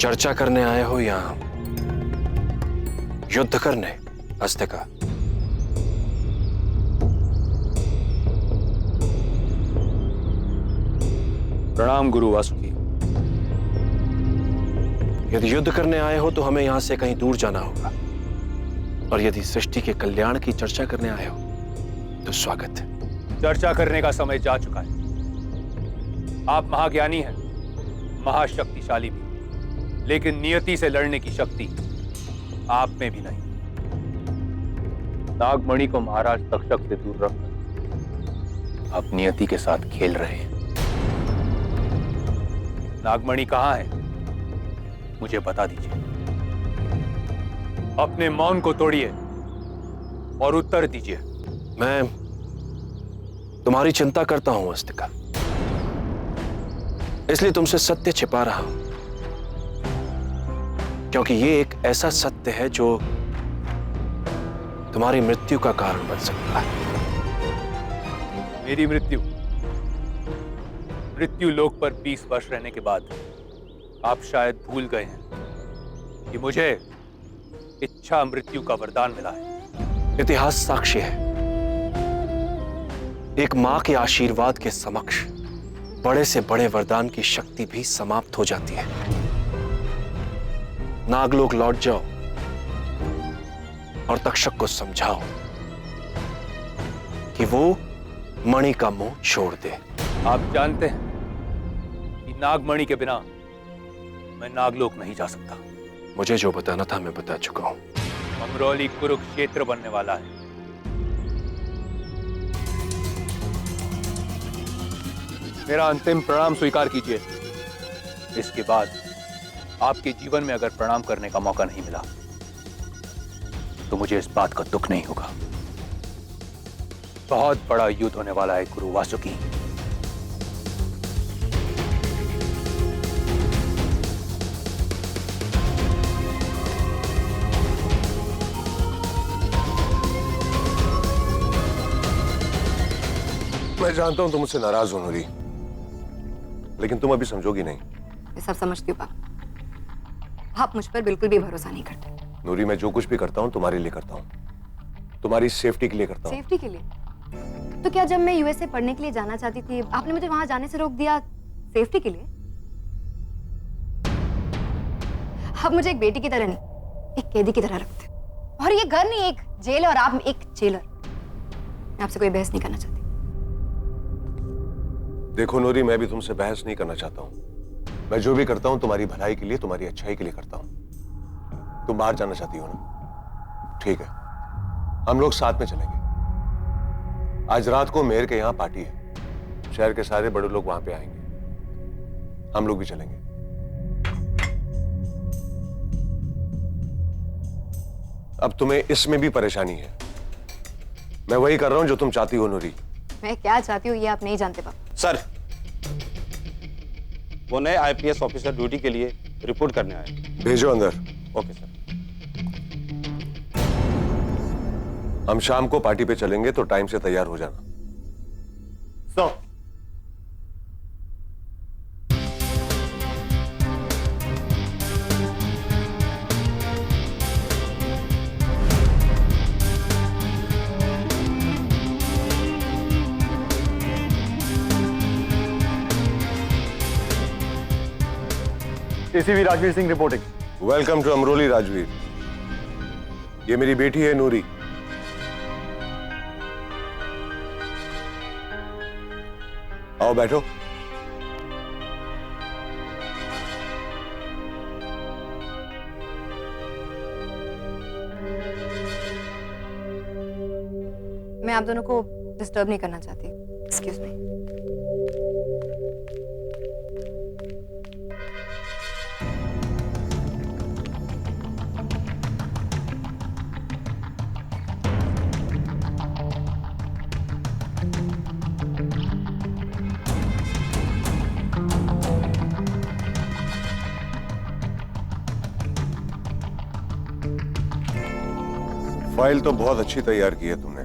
चर्चा करने आए हो या युद्ध करने अस्तिका? प्रणाम गुरु वासुकी। यदि युद्ध करने आए हो तो हमें यहां से कहीं दूर जाना होगा, और यदि सृष्टि के कल्याण की चर्चा करने आए हो तो स्वागत है। चर्चा करने का समय जा चुका है। आप महाज्ञानी हैं, महाशक्तिशाली भी, लेकिन नियति से लड़ने की शक्ति आप में भी नहीं। नागमणि को महाराज तक्षक से दूर रखकर आप नियति के साथ खेल रहे हैं। नागमणि कहां है, मुझे बता दीजिए। अपने मौन को तोड़िए और उत्तर दीजिए। मैं तुम्हारी चिंता करता हूं अस्तिका, इसलिए तुमसे सत्य छिपा रहा हूं, क्योंकि ये एक ऐसा सत्य है जो तुम्हारी मृत्यु का कारण बन सकता है। मेरी मृत्यु लोक पर 20 वर्ष रहने के बाद आप शायद भूल गए हैं कि मुझे इच्छा मृत्यु का वरदान मिला है। इतिहास साक्षी है, एक मां के आशीर्वाद के समक्ष बड़े से बड़े वरदान की शक्ति भी समाप्त हो जाती है। नागलोक लौट जाओ और तक्षक को समझाओ कि वो मणि का मुंह छोड़ दे। आप जानते हैं कि नागमणि के बिना मैं नागलोक नहीं जा सकता। मुझे जो बताना था मैं बता चुका हूं। अमरोली कुरुक्षेत्र बनने वाला है। मेरा अंतिम प्रणाम स्वीकार कीजिए। इसके बाद आपके जीवन में अगर प्रणाम करने का मौका नहीं मिला तो मुझे इस बात का दुख नहीं होगा। बहुत बड़ा युद्ध होने वाला है गुरु वासुकी। मैं जानता हूं तुम मुझसे नाराज हो नूरी, लेकिन तुम अभी समझोगी नहीं। मैं सब समझती हूँ पापा, आप मुझ पर बिल्कुल भी भरोसा नहीं करते। नूरी, मैं जो कुछ भी करता हूं तुम्हारे लिए करता हूं, तुम्हारी सेफ्टी के लिए करता हूं। सेफ्टी के लिए? तो क्या जब मैं यूएसए पढ़ने के लिए जाना चाहती थी आपने मुझे वहां जाने से रोक दिया सेफ्टी के लिए? आप मुझे एक बेटी की तरह नहीं, एक कैदी की तरह रखते। और ये घर नहीं, एक जेल है और आप एक जेलर। मैं आपसे कोई बहस नहीं करना चाहती। देखो नूरी, मैं भी तुमसे बहस नहीं करना चाहता हूं। मैं जो भी करता हूं तुम्हारी भलाई के लिए, तुम्हारी अच्छाई के लिए करता हूं। तुम बाहर जाना चाहती हो ना? ठीक है, हम लोग साथ में चलेंगे। आज रात को मेयर के यहां पार्टी है, शहर के सारे बड़े लोग वहां पे आएंगे, हम लोग भी चलेंगे। अब तुम्हें इसमें भी परेशानी है। मैं वही कर रहा हूं जो तुम चाहती हो नूरी। मैं क्या चाहती हूँ ये आप नहीं जानते पापा। सर, वो नए आईपीएस ऑफिसर ड्यूटी के लिए रिपोर्ट करने आए। भेजो अंदर। Okay sir. हम शाम को पार्टी पे चलेंगे तो टाइम से तैयार हो जाना। Sir. ACP Rajveer Singh reporting. Welcome to Amroli Rajveer. ये मेरी बेटी है नूरी। आओ बैठो। मैं आप दोनों को डिस्टर्ब नहीं करना चाहती। Excuse me. फाइल तो बहुत अच्छी तैयार की है तुमने।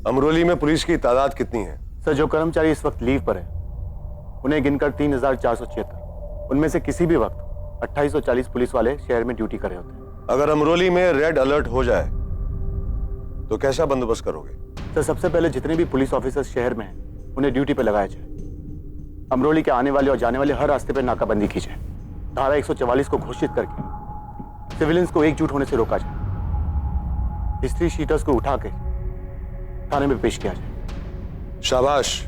अमरोली में पुलिस की तादाद कितनी है? सर, जो कर्मचारी इस वक्त लीव पर है उन्हें गिनकर 3476, उनमें से किसी भी वक्त 2840 पुलिस वाले शहर में ड्यूटी कर रहे होते हैं। अगर अमरोली में रेड अलर्ट हो जाए तो कैसा बंदोबस्त करोगे? सर, सबसे पहले जितने भी पुलिस ऑफिसर्स शहर में हैं उन्हें ड्यूटी पर लगाया जाए। अमरोली के आने वाले और जाने वाले हर रास्ते पर नाकाबंदी की जाए। धारा 144 को घोषित करके सिविलियंस को एकजुट होने से रोका जाए। हिस्ट्री शीटर्स को उठा के थाने में पेश किया जाए। शाबाश,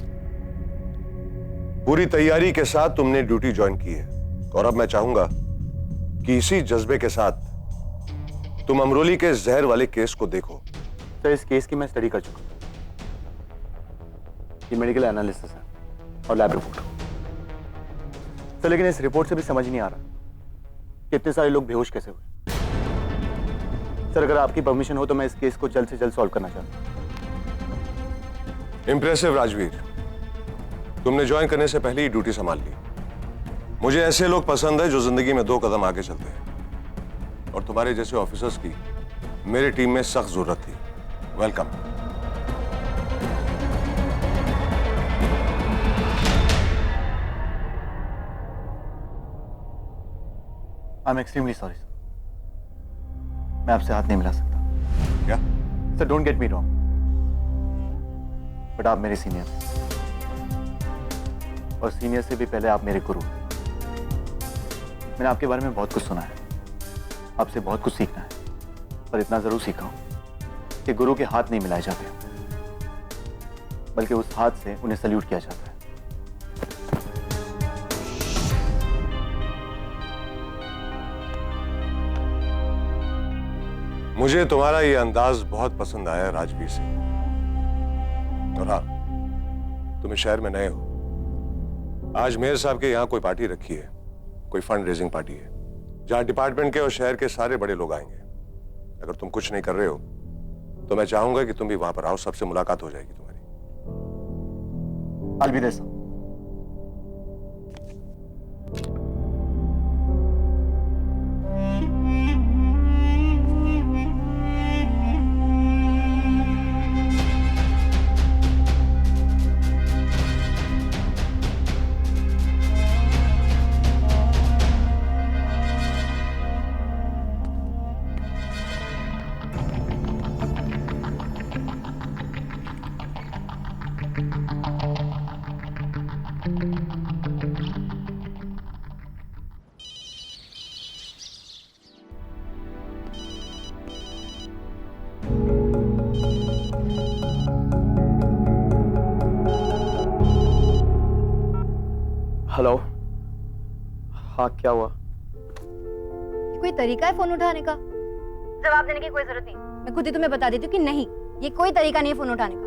पूरी तैयारी के साथ तुमने ड्यूटी ज्वाइन की है और अब मैं चाहूंगा कि इसी जज्बे के साथ तुम अमरोली के जहर वाले केस को देखो। सर, इस केस की मैं स्टडी कर चुका हूं। ये मेडिकल एनालिसिस है और लैब रिपोर्ट। सर, लेकिन इस रिपोर्ट से भी समझ नहीं आ रहा कि इतने सारे लोग बेहोश कैसे हुए। सर, अगर आपकी परमिशन हो तो मैं इस केस को जल्द से जल्द सॉल्व करना चाहता हूं। इंप्रेसिव राजवीर, तुमने ज्वाइन करने से पहले ही ड्यूटी संभाल ली। मुझे ऐसे लोग पसंद है जो जिंदगी में 2 कदम आगे चलते हैं और तुम्हारे जैसे ऑफिसर्स की मेरी टीम में सख्त जरूरत थी। Welcome. I am extremely sorry sir, मैं आपसे हाथ नहीं मिला सकता। क्या? Sir, don't get me wrong, but आप मेरे सीनियर हैं और सीनियर से भी पहले आप मेरे गुरु। मैंने आपके बारे में बहुत कुछ सुना है, आपसे बहुत कुछ सीखना है, पर इतना जरूर सीखा हूं कि गुरु के हाथ नहीं मिलाए जाते, बल्कि उस हाथ से उन्हें सल्यूट किया जाता है। मुझे तुम्हारा ये अंदाज बहुत पसंद आया राजवीर सिंह। और हाँ, तुम इस शहर में नए हो। आज मेयर साहब के यहाँ कोई पार्टी रखी है, कोई फंड रेजिंग पार्टी है, जहां डिपार्टमेंट के और शहर के सारे बड़े लोग आएंगे। अगर तुम कुछ नहीं कर रहे हो तो मैं चाहूंगा कि तुम भी वहां पर आओ, सबसे मुलाकात हो जाएगी तुम्हारी। अलविदा सर। हेलो, हाँ क्या हुआ? ये कोई तरीका है फोन उठाने का? जवाब देने की कोई जरूरत नहीं, मैं खुद ही तुम्हें बता देती हूँ कि नहीं, ये कोई तरीका नहीं है फोन उठाने का।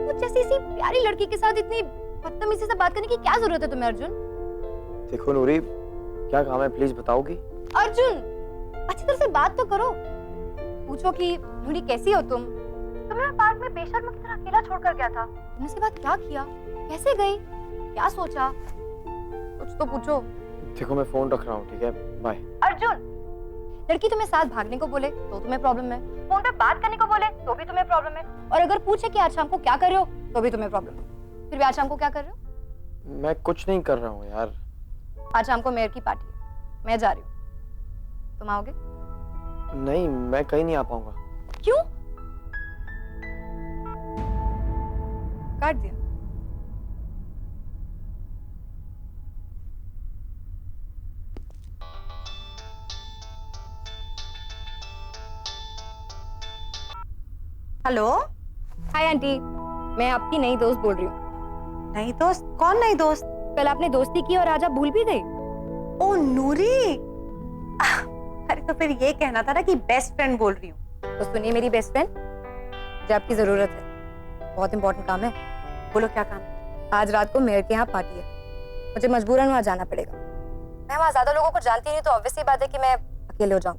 मुझ जैसी सी प्यारी लड़की के साथ इतनी बदतमीजी से बात करने की क्या जरूरत है तुम्हें अर्जुन? देखो नूरी, क्या काम है प्लीज बताओगी? अर्जुन, अच्छी तरह से बात तो करो। पूछो कि नूरी कैसी हो तुम? तुम्हें पार्क में बेशर्म की तरह अकेला छोड़कर गया था, तुमने उसके बाद क्या किया, कैसे गई, क्या सोचा, कुछ तो पूछो। देखो मैं फोन रख रहा हूँ, ठीक है, बाय। अर्जुन, लड़की तुम्हें साथ भागने को बोले तो तुम्हें प्रॉब्लम है, फोन पे बात करने को बोले तो भी तुम्हें प्रॉब्लम है, और अगर पूछे कि आज शाम को क्या कर रहे हो तो भी तुम्हें प्रॉब्लम है। फिर भी आज शाम को क्या कर रहे हो? मैं कुछ नहीं कर रहा हूँ यार। आज शाम को मेयर की पार्टी है, मैं जा रही हूँ, तुम आओगे? नहीं, मैं कहीं नहीं आ पाऊंगा। क्यों? काट दिया। हेलो। हाय आंटी, मैं आपकी नई दोस्त बोल रही हूँ। नई दोस्त? कौन नई दोस्त? कल आपने दोस्ती की और आज आप भूल भी गई। ओ नूरी, अरे तो फिर ये कहना था ना कि बेस्ट फ्रेंड बोल रही हूँ। तो सुनिए मेरी बेस्ट फ्रेंड, जो आपकी जरूरत है, बहुत इंपॉर्टेंट काम है। बोलो क्या काम है? आज रात को मेयर के यहाँ पार्टी है, मुझे मजबूरन वहाँ जाना पड़ेगा। मैं वहाँ ज्यादा लोगों को जानती नहीं, तो ऑब्वियसली बात है कि मैं अकेले हो जाऊँ,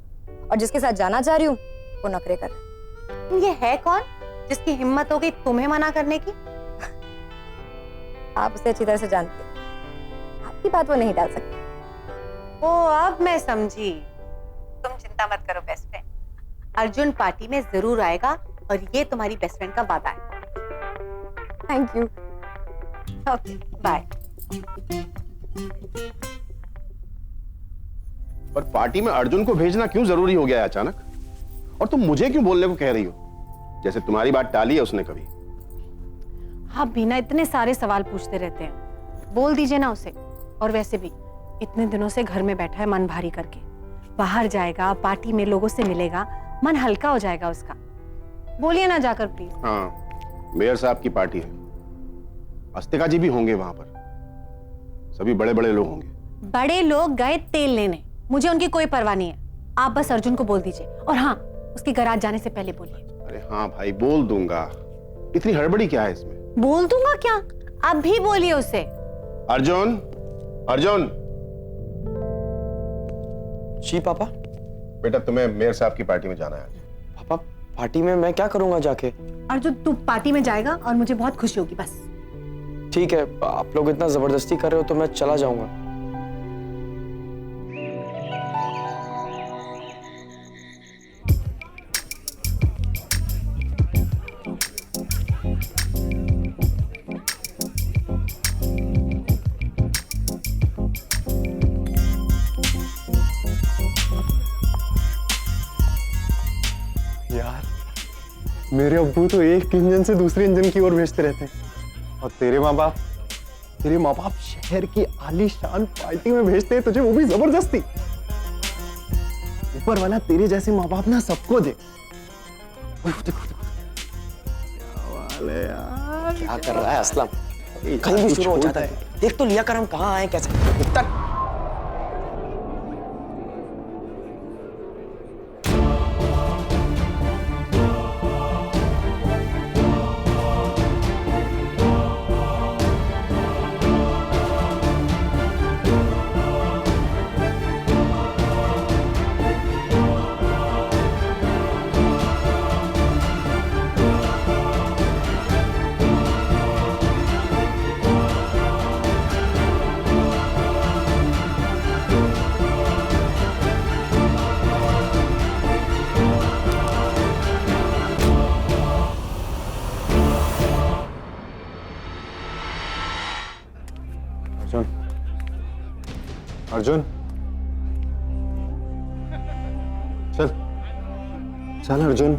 और जिसके साथ जाना चाह रही हूँ वो नखरे कर रहा है। ये है कौन जिसकी हिम्मत हो गई तुम्हें मना करने की? आप उसे अच्छी तरह से जानते हैं, आपकी बात वो नहीं डाल सकती। ओ अब मैं समझी। तुम चिंता मत करो बेस्ट फ्रेंड, अर्जुन पार्टी में जरूर आएगा और ये तुम्हारी बेस्ट फ्रेंड का वादा है। Thank you. Okay bye. पर पार्टी में अर्जुन को भेजना क्यों जरूरी हो गया है अचानक? और तुम मुझे क्यों बोलने को कह रही हो? जैसे तुम्हारी बात टाली है उसने कभी। आप भी ना इतने सारे सवाल पूछते रहते हैं, बोल दीजिए ना उसे। और वैसे भी इतने दिनों से घर में बैठा है मन भारी करके, बाहर जाएगा, पार्टी में लोगों से मिलेगा, मन हल्का हो जाएगा उसका। बोलिए ना जाकर प्लीज। हाँ, मेयर साहब की पार्टी है, अस्तिका जी भी होंगे वहां पर, सभी बड़े बड़े लोग होंगे। बड़े लोग गए तेल लेने, मुझे उनकी कोई परवाह नहीं है। आप बस अर्जुन को बोल दीजिए, और हाँ, उसके गैराज जाने से पहले बोलिए। अरे हाँ भाई, बोल दूंगा, इतनी हड़बड़ी क्या है इसमें? बोल दूंगा क्या? अब भी बोलिए उसे। अर्जुन, अर्जुन। जी पापा। बेटा तुम्हें मेयर साहब की पार्टी में जाना है आज। पापा पार्टी में मैं क्या करूंगा जाके? अर्जुन तू पार्टी में जाएगा और मुझे बहुत खुशी होगी, बस। ठीक है, आप लोग इतना जबरदस्ती कर रहे हो तो मैं चला जाऊंगा। यार, मेरे अब्बू तो एक इंजन से दूसरे इंजन की ओर भेजते रहते हैं, और तेरे माँ बाप शहर की आलीशान पार्टी में भेजते हैं तुझे, वो भी जबरदस्ती। ऊपर वाला तेरे जैसे माँ बाप ना सबको दे। देखो देखो देखो, क्या वाले यार, क्या कर रहा है असलम? कहीं भी शुरू हो जाता है। देख तो लिया कर हम कहाँ आए, कैसे। उत्तर। अर्जुन, चल चल अर्जुन।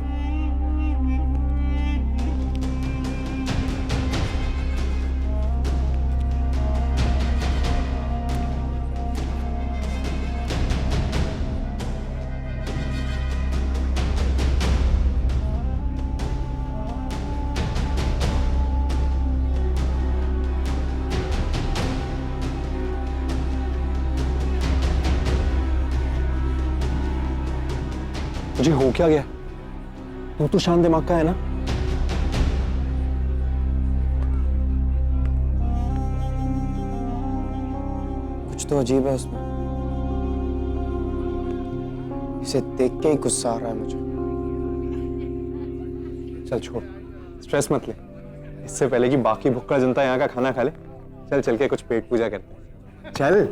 तुझे हो क्या गया? तू तो शांत दिमाग का है ना? कुछ तो अजीब है उसमें, इसे देख के ही गुस्सा आ रहा है मुझे। चल छोड़, स्ट्रेस मत ले। इससे पहले कि बाकी भुक्कड़ जनता यहाँ का खाना खा ले, चल के कुछ पेट पूजा करते हैं। चल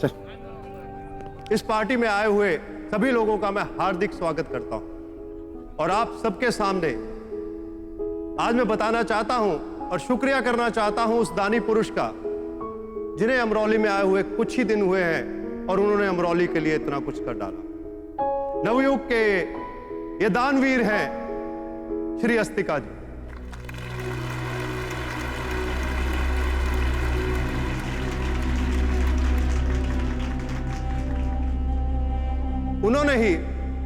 चल। इस पार्टी में आए हुए सभी लोगों का मैं हार्दिक स्वागत करता हूं, और आप सबके सामने आज मैं बताना चाहता हूं और शुक्रिया करना चाहता हूं उस दानी पुरुष का, जिन्हें अमरौली में आए हुए कुछ ही दिन हुए हैं और उन्होंने अमरौली के लिए इतना कुछ कर डाला। नवयुग के ये दानवीर हैं श्री अस्तिका जी। उन्होंने ही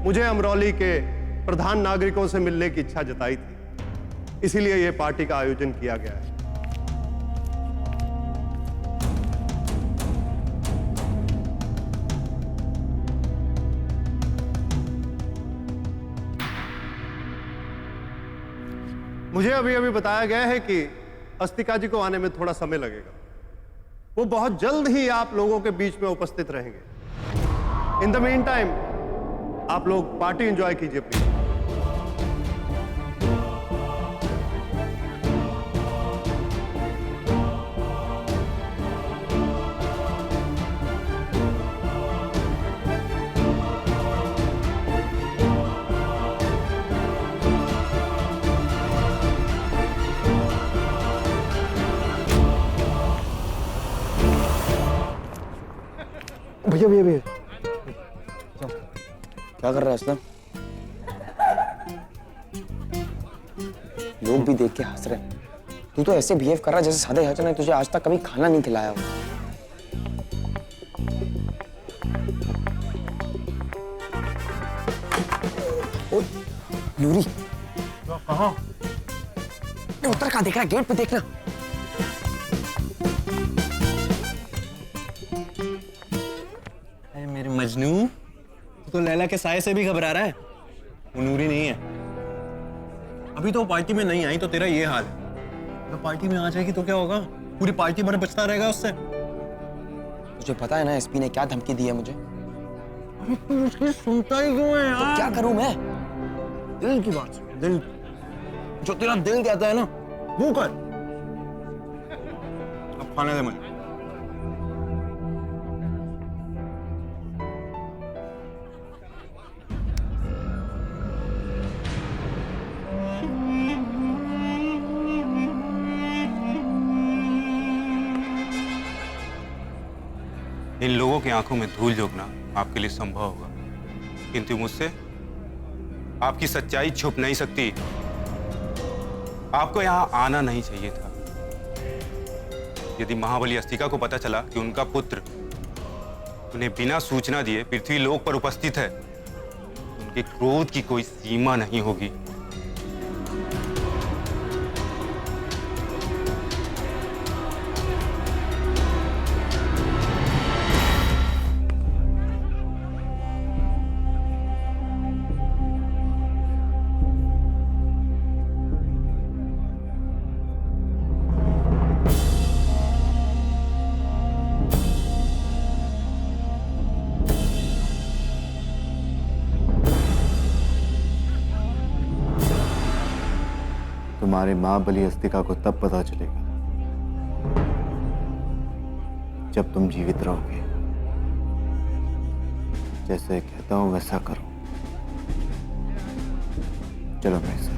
मुझे अमरौली के प्रधान नागरिकों से मिलने की इच्छा जताई थी, इसीलिए यह पार्टी का आयोजन किया गया है। मुझे अभी बताया गया है कि अस्तिका जी को आने में थोड़ा समय लगेगा। वो बहुत जल्द ही आप लोगों के बीच में उपस्थित रहेंगे। इन द मीन टाइम आप लोग पार्टी एंजॉय कीजिए प्लीज। भैया भैया भैया, क्या कर रहा है असलम? लोग भी देख के हंस रहे हैं। तू तो ऐसे बिहेव कर रहा है जैसे सादे हजर ने तुझे आज तक कभी खाना नहीं खिलाया हो। ओए, नूरी कहाँ? उतर कहाँ देख रहा है? गेट पे देखना। अरे मेरे मजनू, तू तो लैला के साये से भी घबरा रहा है। वो नूरी नहीं है। अभी तो पार्टी में नहीं आई तो तेरा ये हाल है। अगर पार्टी में आ जाएगी तो क्या होगा? पूरी पार्टी भर बचता रहेगा उससे। तुझे पता है ना एसपी ने क्या धमकी दी है मुझे? अबे तू उसकी सुनता ही क्यों है यार? तो क्या करूं मैं? दिल की बात सुन, दिल जो तेरा दिल कहता है ना वो कर। अब खाने दे मुझे। इन लोगों की आंखों में धूल झोंकना आपके लिए संभव होगा, किंतु मुझसे आपकी सच्चाई छुप नहीं सकती। आपको यहां आना नहीं चाहिए था। यदि महाबली अस्तिका को पता चला कि उनका पुत्र उन्हें बिना सूचना दिए पृथ्वी लोक पर उपस्थित है, उनके क्रोध की कोई सीमा नहीं होगी। तुम्हारे मां बलि अस्तिका को तब पता चलेगा जब तुम जीवित रहोगे। जैसे कहता हूं वैसा करो। चलो मेरे साथ।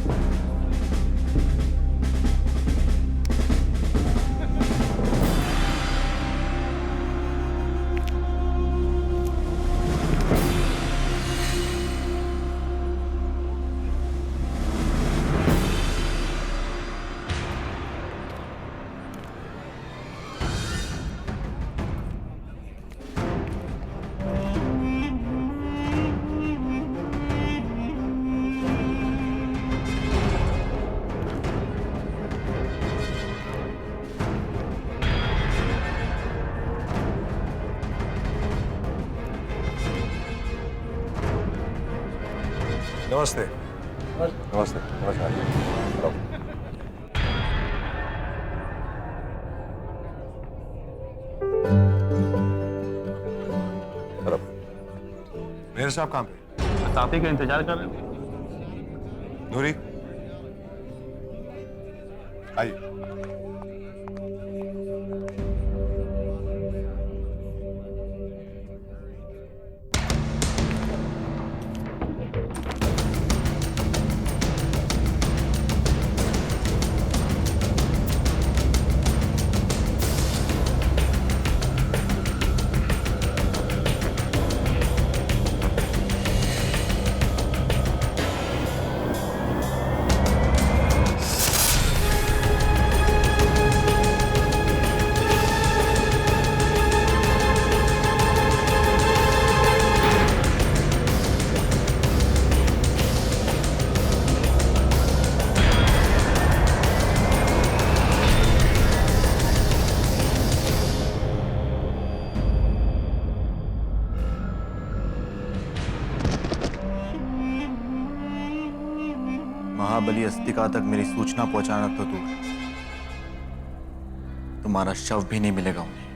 नमस्ते। नमस्ते। नमस्कार। मेयर साहब कहाँ पे? साथी का इंतजार कर रहे हैं। नूरी आइए। महाबली अस्तिका तक मेरी सूचना पहुंचाना तो दूर, तुम्हारा शव भी नहीं मिलेगा उन्हें।